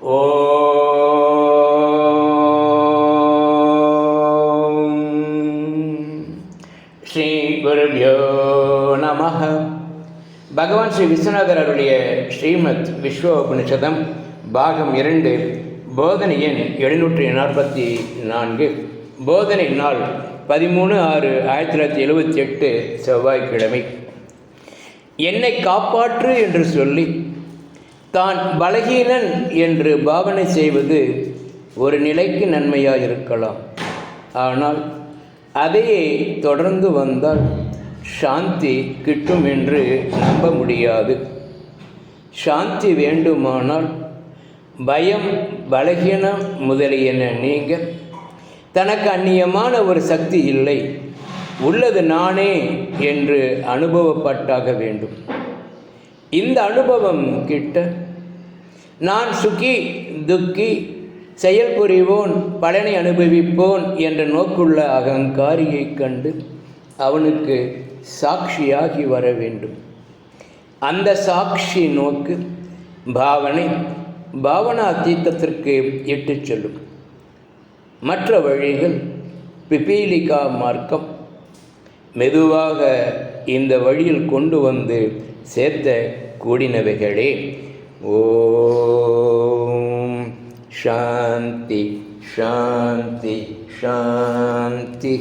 ஓம் ஸ்ரீ குருப்யோ நமः. பகவான் ஸ்ரீ விஸ்வநாதர் அருளிய ஸ்ரீமத் விஸ்வோபனிஷதம் பாகம் 2, போதனை எண் 744, போதனை நாள் 13/6/1978, செவ்வாய்க்கிழமை. என்னை காப்பாற்று என்று சொல்லி தான் பலகீனன் என்று பாவனை செய்வது ஒரு நிலைக்கு நன்மையாயிருக்கலாம். ஆனால் அதையே தொடர்ந்து வந்தால் சாந்தி கிட்டும் என்று நம்ப முடியாது. சாந்தி வேண்டுமானால் பயம், பலகீனம் முதலியன நீங்க தனக்கு அந்நியமான ஒரு சக்தி இல்லை, உள்ளது நானே என்று அனுபவப்பட்டாக வேண்டும். இந்த அனுபவம் கிட்ட நான் சுகி துக்கி, செயல் புரிவோன், பலனை அனுபவிப்போன் என்ற நோக்குள்ள அகங்காரியை கண்டு அவனுக்கு சாட்சியாகி வர வேண்டும். அந்த சாட்சி நோக்கு பாவனை, பாவனா அத்தீத்தத்திற்கு இட்டு செல்லும். மற்ற வழிகள் பிபீலிகா மார்க்கம். மெதுவாக இந்த வழியில் கொண்டு வந்து சேர்த்த கூடினவைகளே. ஓம் சாந்தி சாந்தி சாந்தி.